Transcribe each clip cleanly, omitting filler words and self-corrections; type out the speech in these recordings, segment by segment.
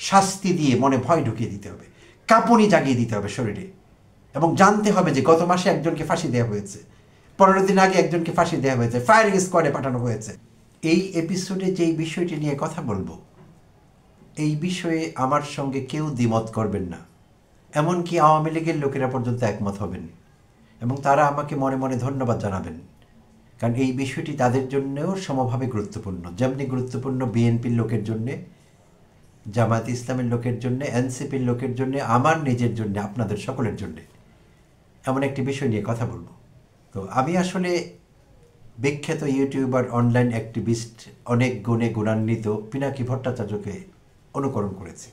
শাস্তি দিয়ে মনে ভয় ঢুকিয়ে দিতে হবে, কাঁপুনি জাগিয়ে দিতে হবে শরীরে, এবং জানতে হবে যে গত মাসে একজনকে ফাঁসি দেওয়া হয়েছে, 15 দিন আগে একজনকে ফাঁসি দেওয়া হয়েছে, ফায়ারিং স্কোয়াডে পাঠানো হয়েছে। এই এপিসোডে যেই বিষয়টি নিয়ে কথা বলবো, এই বিষয়ে আমার সঙ্গে কেউ দ্বিমত করবেন না, এমনকি আওয়ামী লীগের লোকেরা পর্যন্ত একমত হবেন, এবং তারা আমাকে মনে মনে ধন্যবাদ জানাবেন, কারণ এই বিষয়টি তাদের জন্যও সমভাবে গুরুত্বপূর্ণ। যেমনি গুরুত্বপূর্ণ বিএনপির লোকের জন্যে, জামায়াত ইসলামের লোকের জন্যে, এনসিপির লোকের জন্যে, আমার নিজের জন্যে, আপনাদের সকলের জন্যে এমন একটি বিষয় নিয়ে কথা বলবো। তো আমি আসলে বিখ্যাত ইউটিউবার, অনলাইন অ্যাক্টিভিস্ট, অনেক গুণে গুণান্বিত পিনাকি ভট্টাচার্যকে অনুকরণ করেছি।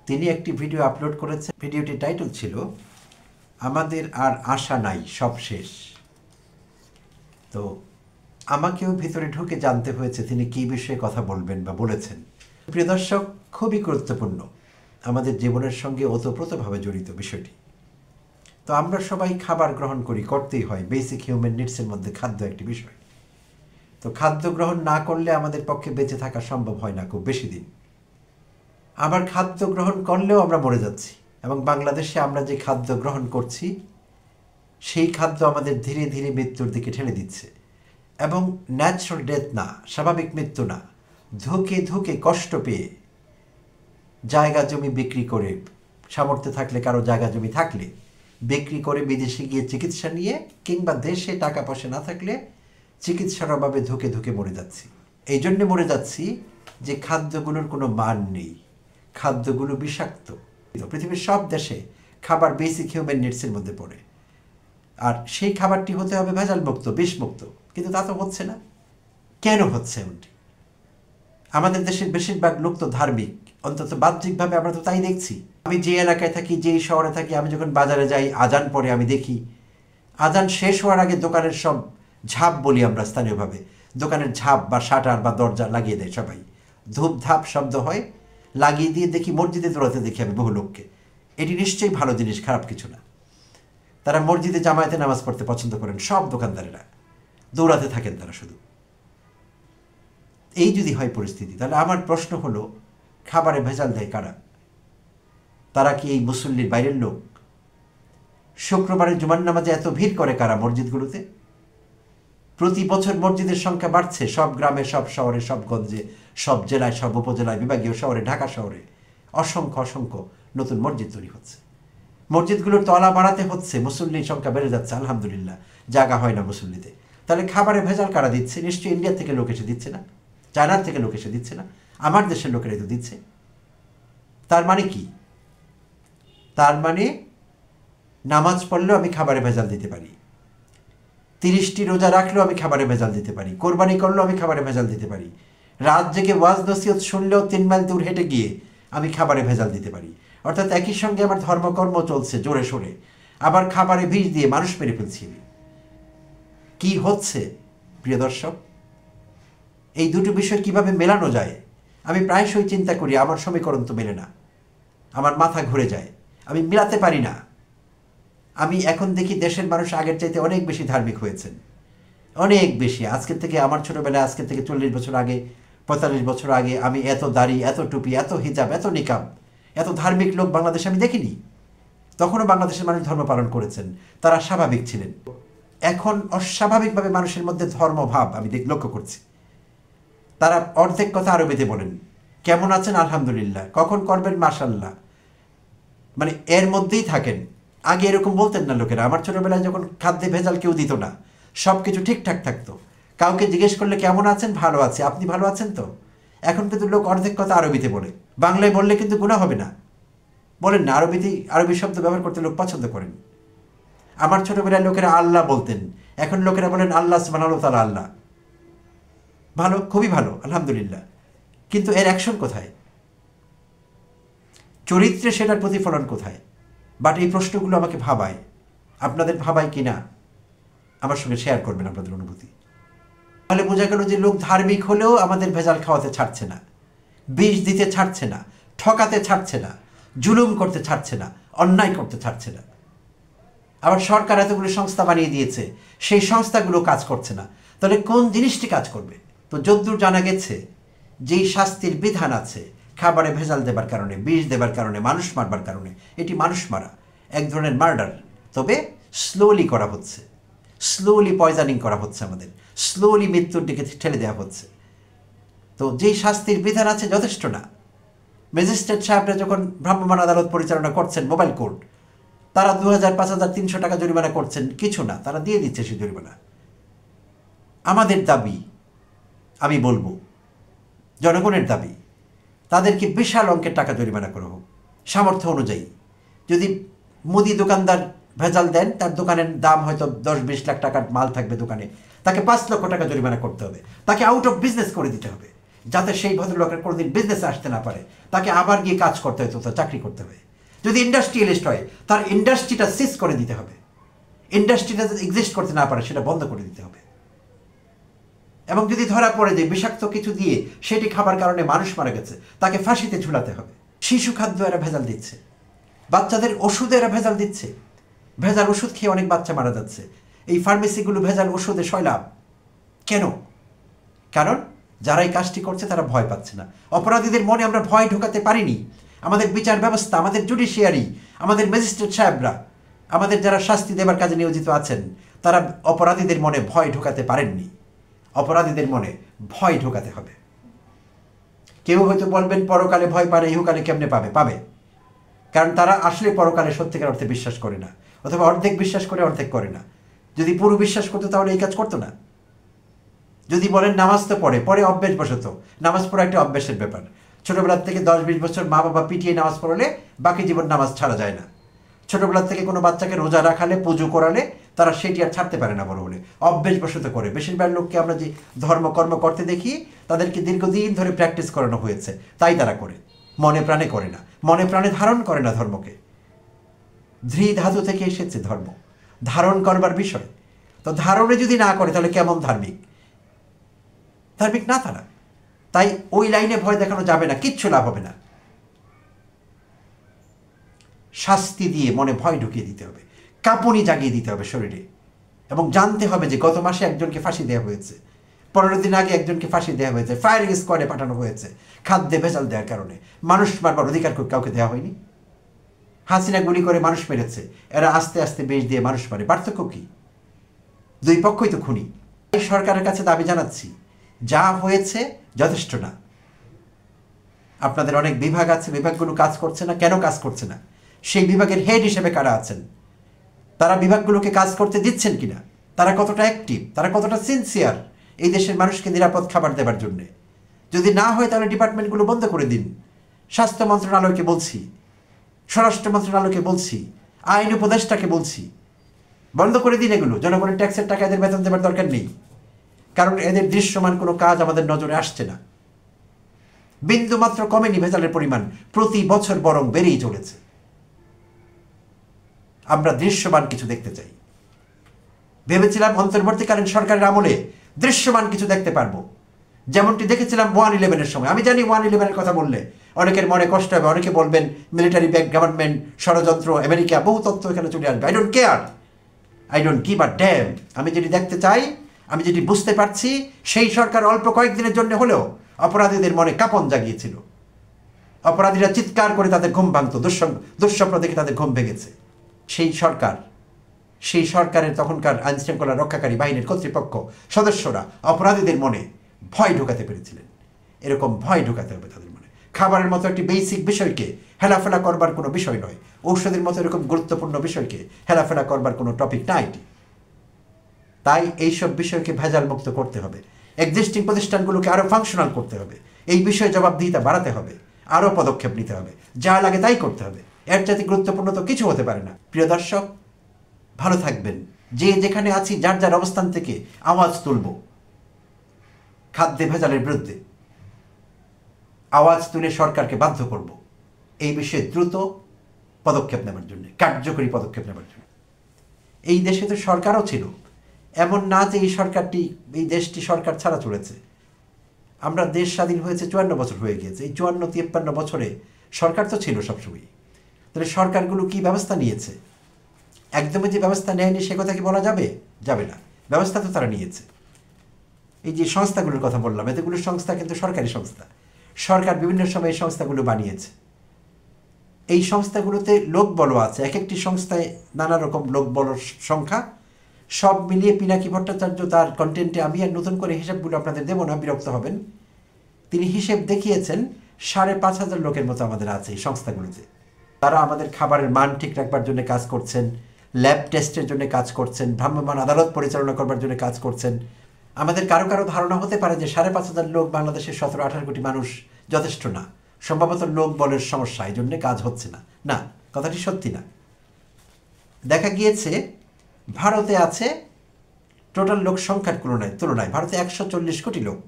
তিনি একটি ভিডিও আপলোড করেছেন। ভিডিওটির টাইটেল ছিল আমাদের আর আশা নাই, সব শেষ। তো আমাকেও ভিতরে ঢুকে জানতে হয়েছে তিনি কী বিষয়ে কথা বলবেন বা বলেছেন। প্রিয় দর্শক, খুবই গুরুত্বপূর্ণ, আমাদের জীবনের সঙ্গে ওতপ্রোতভাবে জড়িত বিষয়টি। তো আমরা সবাই খাবার গ্রহণ করি, করতেই হয়, বেসিক হিউম্যান নিডসের মধ্যে খাদ্য একটি বিষয়। তো খাদ্য গ্রহণ না করলে আমাদের পক্ষে বেঁচে থাকা সম্ভব হয় না খুব বেশি দিন। আবার খাদ্য গ্রহণ করলেও আমরা মরে যাচ্ছি, এবং বাংলাদেশে আমরা যে খাদ্য গ্রহণ করছি সেই খাদ্য আমাদের ধীরে ধীরে মৃত্যুর দিকে ঠেলে দিচ্ছে, এবং ন্যাচারাল ডেথ না, স্বাভাবিক মৃত্যু না, ধুকে ধুকে কষ্ট পেয়ে জায়গা জমি বিক্রি করে, সামর্থ্য থাকলে কারো জায়গা জমি থাকলে বিক্রি করে বিদেশে গিয়ে চিকিৎসা নিয়ে, কিংবা দেশে টাকা পয়সা না থাকলে চিকিৎসার অভাবে ধুকে ধুকে মরে যাচ্ছি। এই জন্যে মরে যাচ্ছি যে খাদ্যগুলোর কোনো মান নেই, খাদ্যগুলো বিষাক্ত। পৃথিবীর সব দেশে খাবার বেসিক হিউম্যান নিডসের মধ্যে পড়ে, আর সেই খাবারটি হতে হবে ভেজাল মুক্ত, বিষমুক্ত, কিন্তু তা তো হচ্ছে না। কেন হচ্ছে এমনটি? আমাদের দেশের বেশিরভাগ লোক তো ধার্মিক, অন্তত বাহ্যিকভাবে আমরা তো তাই দেখছি। আমি যে এলাকায় থাকি, যেই শহরে থাকি, আমি যখন বাজারে যাই, আজান পরে আমি দেখি আজান শেষ হওয়ার আগে দোকানের সব ঝাপ বলি আমরা স্থানীয়ভাবে, দোকানের ঝাপ বা শাটার বা দরজা লাগিয়ে দেয় সবাই, ধূপ ধাপ শব্দ হয়, লাগিয়ে দিয়ে দেখি মসজিদে দৌড়াতে দেখি আমি বহু লোককে। এটি নিশ্চয়ই ভালো জিনিস, খারাপ কিছু না। তারা মসজিদে জামায়াতে নামাজ পড়তে পছন্দ করেন, সব দোকানদারেরা দৌড়াতে থাকেন তারা শুধু। এই যদি হয় পরিস্থিতি, তাহলে আমার প্রশ্ন হলো, খাবারে ভেজাল দেয় কারা? তারা কি এই মুসল্লির বাইরের লোক? শুক্রবারে জুমার নামাজে এত ভিড় করে কারা মসজিদগুলোতে? প্রতি বছর মসজিদের সংখ্যা বাড়ছে, সব গ্রামে, সব শহরে, সব গঞ্জে, সব জেলায়, সব উপজেলায়, বিভাগীয় শহরে, ঢাকা শহরে অসংখ্য অসংখ্য নতুন মসজিদ তৈরি হচ্ছে। মসজিদগুলোর তলা বাড়াতে হচ্ছে, মুসল্লির সংখ্যা বেড়ে যাচ্ছে, আলহামদুলিল্লাহ, জায়গা হয় না মুসল্লিতে। তাহলে খাবারে ভেজাল কারা দিচ্ছে? নিশ্চয়ই ইন্ডিয়া থেকে লোক এসে দিচ্ছে না, চায়নার থেকে লোক এসে দিচ্ছে না, আমার দেশের লোকেরাই তো দিচ্ছে। তার মানে কি? তার মানে নামাজ পড়লেও আমি খাবারে ভেজাল দিতে পারি, 30টি রোজা রাখলেও আমি খাবারে ভেজাল দিতে পারি, কোরবানি করলেও আমি খাবারে ভেজাল দিতে পারি, রাত জেগে ওয়াজ নসিহত শুনলেও 3 মাইল দূর হেঁটে গিয়ে আমি খাবারে ভেজাল দিতে পারি। অর্থাৎ একই সঙ্গে আমার ধর্মকর্ম চলছে জোরে সোরে, আবার খাবারে বিষ দিয়ে মানুষ মেরে ফেলছি। কি হচ্ছে প্রিয় দর্শক? এই দুটো বিষয় কিভাবে মেলানো যায় আমি প্রায়শই চিন্তা করি। আমার সমীকরণ তো মেলে না, আমার মাথা ঘুরে যায়, আমি মেলাতে পারি না। আমি এখন দেখি দেশের মানুষ আগের চাইতে অনেক বেশি ধার্মিক হয়েছেন, অনেক বেশি। আজকের থেকে আমার ছোটোবেলায়, আজকের থেকে 40 বছর আগে, 45 বছর আগে আমি এত দাড়ি, এত টুপি, এত হিজাব, এত নিকাব, এত ধার্মিক লোক বাংলাদেশে আমি দেখিনি। তখনও বাংলাদেশের মানুষ ধর্ম পালন করেছেন, তারা স্বাভাবিক ছিলেন। এখন অস্বাভাবিকভাবে মানুষের মধ্যে ধর্মভাব আমি লক্ষ্য করছি। তারা অর্ধেক কথা আরবিতে বলেন, কেমন আছেন আলহামদুলিল্লাহ, কখন করবেন মাশাল্লাহ, মানে এর মধ্যেই থাকেন। আগে এরকম বলতেন না লোকেরা। আমার ছোটবেলায় যখন খাদ্যে ভেজাল কেউ দিত না, সব কিছু ঠিকঠাক থাকতো, কাউকে জিজ্ঞেস করলে কেমন আছেন, ভালো আছে, আপনি ভালো আছেন তো? এখন কিন্তু লোক অর্ধেক কথা আরবিতে বলে, বাংলায় বললে কিন্তু গুনাহ হবে না, বলেন না, আরবি শব্দ ব্যবহার করতে লোক পছন্দ করেন। আমার ছোটবেলায় লোকেরা আল্লাহ বলতেন, এখন লোকেরা বলেন আল্লাহ সুবহানাহু ওয়া তাআলা আল্লাহ। ভালো, খুবই ভালো, আলহামদুলিল্লাহ, কিন্তু এর অ্যাকশন কোথায়? চরিত্রে সেটার প্রতিফলন কোথায়? বাট এই প্রশ্নগুলো আমাকে ভাবায়। আপনাদের ভাবায় কি না আমার সঙ্গে শেয়ার করবেন আপনাদের অনুভূতি। তাহলে বোঝা গেল যে লোক ধার্মিক হলেও আমাদের ভেজাল খাওয়াতে ছাড়ছে না, বিষ দিতে ছাড়ছে না, ঠকাতে ছাড়ছে না, জুলুম করতে ছাড়ছে না, অন্যায় করতে ছাড়ছে না। আবার সরকার এতগুলো সংস্থা বানিয়ে দিয়েছে, সেই সংস্থাগুলো কাজ করছে না। তাহলে কোন জিনিসটি কাজ করবে? তো যদ্দূর জানা গেছে, যেই শাস্তির বিধান আছে খাবারে ভেজাল দেবার কারণে, বিষ দেবার কারণে, মানুষ মারবার কারণে। এটি মানুষ মারা, এক ধরনের মার্ডার। তবে স্লোলি করা হচ্ছে, স্লোলি পয়জনিং করা হচ্ছে, আমাদের স্লোলি মৃত্যুর দিকে ঠেলে দেওয়া হচ্ছে। তো যেই শাস্তির বিধান আছে যথেষ্ট না। ম্যাজিস্ট্রেট সাহেবরা যখন ভ্রাম্যমাণ আদালত পরিচালনা করছেন, মোবাইল কোর্ট, তারা 2000, 5000, 300 টাকা জরিমানা করছেন, কিছু না, তারা দিয়ে দিচ্ছে সেই জরিমানা। আমাদের দাবি, আমি বলবো জনগণের দাবি, তাদেরকে বিশাল অঙ্কের টাকা জরিমানা করা হোক সামর্থ্য অনুযায়ী। যদি মুদি দোকানদার ভেজাল দেন, তার দোকানের দাম হয়তো 10-20 লাখ টাকার মাল থাকবে দোকানে, তাকে 5 লক্ষ টাকা জরিমানা করতে হবে, তাকে আউট অফ বিজনেস করে দিতে হবে, যাতে সেই ভদ্রলোকের কোনোদিন বিজনেসে আসতে না পারে, তাকে আবার গিয়ে কাজ করতে হতো, তার চাকরি করতে হবে। যদি ইন্ডাস্ট্রিয়ালিস্ট হয়, তার ইন্ডাস্ট্রিটা সিজ করে দিতে হবে, ইন্ডাস্ট্রিটা যদি এক্সিস্ট করতে না পারে সেটা বন্ধ করে দিতে হবে। এবং যদি ধরা পড়ে যে বিষাক্ত কিছু দিয়ে সেটি খাবার কারণে মানুষ মারা গেছে, তাকে ফাঁসিতে ঝুলাতে হবে। শিশু খাদ্য এরা ভেজাল দিচ্ছে, বাচ্চাদের ওষুধে এরা ভেজাল দিচ্ছে, ভেজাল ওষুধ খেয়ে অনেক বাচ্চা মারা যাচ্ছে। এই ফার্মেসিগুলো ভেজাল ওষুধে সয়লাভ। কেন? কারণ যারা এই কাজটি করছে তারা ভয় পাচ্ছে না। অপরাধীদের মনে আমরা ভয় ঢোকাতে পারিনি। আমাদের বিচার ব্যবস্থা, আমাদের জুডিশিয়ারি, আমাদের ম্যাজিস্ট্রেট সাহেবরা, আমাদের যারা শাস্তি দেবার কাজে নিয়োজিত আছেন, তারা অপরাধীদের মনে ভয় ঢোকাতে পারেননি। অপরাধীদের মনে ভয় ঢোকাতে হবে। কেউ হয়তো বলবেন পরকালে ভয় পায় না, ইহকালে কেমনে পাবে? পাবে, কারণ তারা আসলে পরকালে সত্যিকার অর্থে বিশ্বাস করে না, অথবা অর্ধেক বিশ্বাস করে অর্ধেক করে না। যদি পুরো বিশ্বাস করতো তাহলে এই কাজ করতো না। যদি বলেন নামাজ তো পড়ে অভ্যেস বসত, নামাজ পড়া একটা অভ্যেসের ব্যাপার। ছোটবেলার থেকে 10-20 বছর মা বাবা পিটিয়ে নামাজ পড়ালে বাকি জীবন নামাজ ছাড়া যায় না। ছোটবেলার থেকে কোনো বাচ্চাকে রোজা রাখালে, পুজো করালে তারা সেটি আর ছাড়তে পারে না বড় হলে, অভ্যেস বসত করে। বেশিরভাগ লোককে আমরা যে ধর্মকর্ম করতে দেখি, তাদেরকে দীর্ঘদিন ধরে প্র্যাকটিস করানো হয়েছে, তাই তারা করে, মনে প্রাণে করে না, মনে প্রাণে ধারণ করে না ধর্মকে। ধৃ ধাতু থেকে এসেছে ধর্ম, ধারণ করবার বিষয়। তো ধারণে যদি না করে তাহলে কেমন ধার্মিক? ধার্মিক না তারা। তাই ওই লাইনে ভয় দেখানো যাবে না, কিচ্ছু লাভ হবে না। শাস্তি দিয়ে মনে ভয় ঢুকিয়ে দিতে হবে, কাঁপুনি জাগিয়ে দিতে হবে শরীরে, এবং জানতে হবে যে গত মাসে একজনকে ফাঁসি দেওয়া হয়েছে, 15 দিন আগে একজনকে ফাঁসি দেওয়া হয়েছে, ফায়ারিং স্কোয়াডে পাঠানো হয়েছে খাদ্যে ভেজাল দেওয়ার কারণে। মানুষ মারবার অধিকার কাউকে দেওয়া হয়নি। হাসিনা গুলি করে মানুষ মেরেছে, এরা আস্তে আস্তে বেশ দিয়ে মানুষ মারে। পার্থক্য কি? দুই পক্ষই তো খুনি। এই সরকারের কাছে দাবি জানাচ্ছি, যা হয়েছে যথেষ্ট না। আপনাদের অনেক বিভাগ আছে, বিভাগগুলো কাজ করছে না। কেন কাজ করছে না? সেই বিভাগের হেড হিসেবে কারা আছেন, তারা বিভাগগুলোকে কাজ করতে দিচ্ছেন কিনা, তারা কতটা অ্যাক্টিভ, তারা কতটা সিনসিয়ার এই দেশের মানুষকে নিরাপদ খাবার দেবার জন্যে। যদি না হয় তাহলে ডিপার্টমেন্টগুলো বন্ধ করে দিন। স্বাস্থ্য মন্ত্রণালয়কে বলছি, স্বরাষ্ট্র মন্ত্রণালয়কে বলছি, আইন উপদেষ্টাকে বলছি, বন্ধ করে দিন এগুলো। জনগণের ট্যাক্সের টাকা এদের বেতন দেবার দরকার নেই, কারণ এদের দৃশ্যমান কোনো কাজ আমাদের নজরে আসছে না। বিন্দু মাত্র কমেনি ভেজালের পরিমাণ, প্রতি বছর বরং বেড়েই চলেছে। আমরা দৃশ্যমান কিছু দেখতে চাই। ভেবেছিলাম অন্তর্বর্তীকালীন সরকারের আমলে দৃশ্যমান কিছু দেখতে পারবো, যেমনটি দেখেছিলাম 1/11-এর সময়। আমি জানি 1/11-এর কথা বললে অনেকের মনে কষ্ট হবে, অনেকে বলবেন মিলিটারি ব্যাক গভর্নমেন্ট, ষড়যন্ত্র, আমেরিকা, বহু তথ্য এখানে চলে আসবে। I don't care, I don't give a dam. আমি যেটি দেখতে চাই, আমি যেটি বুঝতে পারছি, সেই সরকার অল্প কয়েকদিনের জন্য হলেও অপরাধীদের মনে কাঁপন জাগিয়েছিল। অপরাধীরা চিৎকার করে তাদের ঘুম ভাঙত, দুঃস্বপ্ন দেখে তাদের ঘুম ভেঙেছে। সেই সরকারের তখনকার আইনশৃঙ্খলা রক্ষাকারী বাহিনীর কর্তৃপক্ষ সদস্যরা অপরাধীদের মনে ভয় ঢোকাতে পেরেছিলেন। এরকম ভয় ঢোকাতে হবে তাদের মনে। খাবারের মতো একটি বেসিক বিষয়কে হেলাফেলা করবার কোনো বিষয় নয়, ঔষধের মতো এরকম গুরুত্বপূর্ণ বিষয়কে হেলাফেলা করবার কোনো টপিক না এটি। তাই এইসব বিষয়কে ভেজাল মুক্ত করতে হবে, এক্সিস্টিং প্রতিষ্ঠানগুলোকে আরও ফাংশনাল করতে হবে, এই বিষয়ে জবাবদিহিতা বাড়াতে হবে, আরও পদক্ষেপ নিতে হবে, যা লাগে তাই করতে হবে। এর চাইতে গুরুত্বপূর্ণ তো কিছু হতে পারে না। প্রিয় দর্শক, ভালো থাকবেন। যে যেখানে আছি যার যার অবস্থান থেকে আওয়াজ তুলব খাদ্যে ভেজালের বিরুদ্ধে, আওয়াজ তুলে সরকারকে বাধ্য করব এই বিষয়ে দ্রুত পদক্ষেপ নেবার জন্য, কার্যকরী পদক্ষেপ নেবার জন্য। এই দেশে তো সরকারও ছিল, এমন না যে এই দেশটি সরকার ছাড়া চলেছে। আমরা দেশ স্বাধীন হয়েছে 54 বছর হয়ে গিয়েছে। এই 54-53 বছরে সরকার তো ছিল সবসময়। তাহলে সরকারগুলো কি ব্যবস্থা নিয়েছে? একদমই যে ব্যবস্থা নেয়নি সে কথা কি বলা যাবে? যাবে না। ব্যবস্থা তো তারা নিয়েছে। এই যে সংস্থাগুলোর কথা বললাম, এতগুলো সংস্থা কিন্তু সরকারি সংস্থা। সরকার বিভিন্ন সময় এই সংস্থাগুলো বানিয়েছে। এই সংস্থাগুলোতে লোকবলও আছে, এক একটি সংস্থায় নানা রকম লোকবলর সংখ্যা। সব মিলিয়ে পিনাকি ভট্টাচার্য তার কন্টেন্টে, আমি আর নতুন করে হিসাবগুলো আপনাদের দেবো না, বিরক্ত হবেন, তিনি হিসেব দেখিয়েছেন 5,500 লোকের মতো আমাদের আছে এই সংস্থাগুলোতে। তারা আমাদের খাবারের মান ঠিক রাখবার জন্য কাজ করছেন, ল্যাব টেস্টের জন্য কাজ করছেন, ভ্রাম্যমাণ আদালত পরিচালনা করবার জন্য কাজ করছেন। আমাদের কারো কারো ধারণা হতে পারে যে 5,500 লোক বাংলাদেশের 17-18 কোটি মানুষ যথেষ্ট না, সম্ভবত লোক বলের সমস্যা, এই জন্যে কাজ হচ্ছে না। না, কথাটি সত্যি না। দেখা গিয়েছে ভারতে আছে টোটাল লোক সংখ্যার তুলনায় ভারতে 140 কোটি লোক,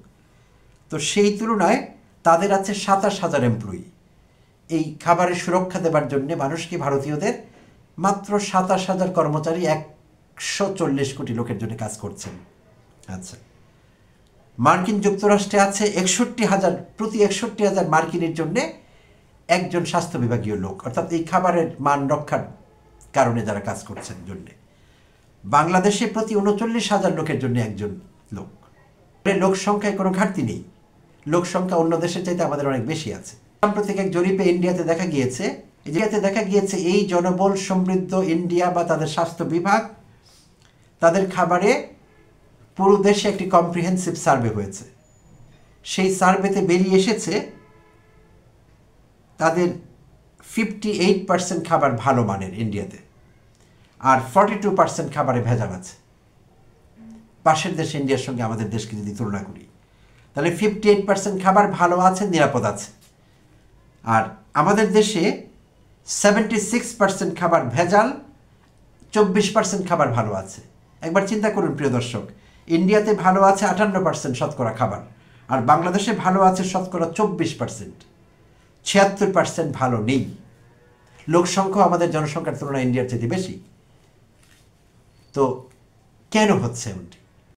তো সেই তুলনায় তাদের আছে 27,000 এমপ্লয়ি। এই খাবারের সুরক্ষা দেবার জন্য মানুষকে, ভারতীয়দের মাত্র 27,000 কর্মচারী 140 কোটি লোকের জন্য কাজ করছেন। আচ্ছা, মার্কিন যুক্তরাষ্ট্রে আছে 61,000, প্রতি 61,000 মার্কিনের জন্যে একজন স্বাস্থ্য বিভাগীয় লোক, অর্থাৎ এই খাবারের মান রক্ষার কারণে যারা কাজ করছেন জন্যে। বাংলাদেশে প্রতি 39,000 লোকের জন্য একজন লোক। লোক সংখ্যায় কোনো ঘাটতি নেই, লোক সংখ্যা অন্য দেশের চাইতে আমাদের অনেক বেশি আছে। সাম্প্রতিক এক জরিপে ইন্ডিয়াতে দেখা গিয়েছে এই জনবল সমৃদ্ধ ইন্ডিয়া বা তাদের স্বাস্থ্য বিভাগ, তাদের খাবারে পুরো দেশে একটি কম্প্রিহেন্সিভ সার্ভে হয়েছে। সেই সার্ভেতে বেরিয়ে এসেছে তাদের 58% খাবার ভালো মানের ইন্ডিয়াতে, আর 42% খাবারে ভেজাল আছে। পাশের দেশ ইন্ডিয়ার সঙ্গে আমাদের দেশকে যদি তুলনা করি, তাহলে 58% খাবার ভালো আছে, নিরাপদ আছে। আর আমাদের দেশে 76% খাবার ভেজাল, 24% খাবার ভালো আছে। একবার চিন্তা করুন প্রিয় দর্শক, ইন্ডিয়াতে ভালো আছে 58% শতকরা খাবার, আর বাংলাদেশে ভালো আছে শতকরা 24%, 76% ভালো নেই। লোক সংখ্যা আমাদের জনসংখ্যার তুলনায় ইন্ডিয়ার চেয়ে বেশি। তো কেন হচ্ছে এমনটি?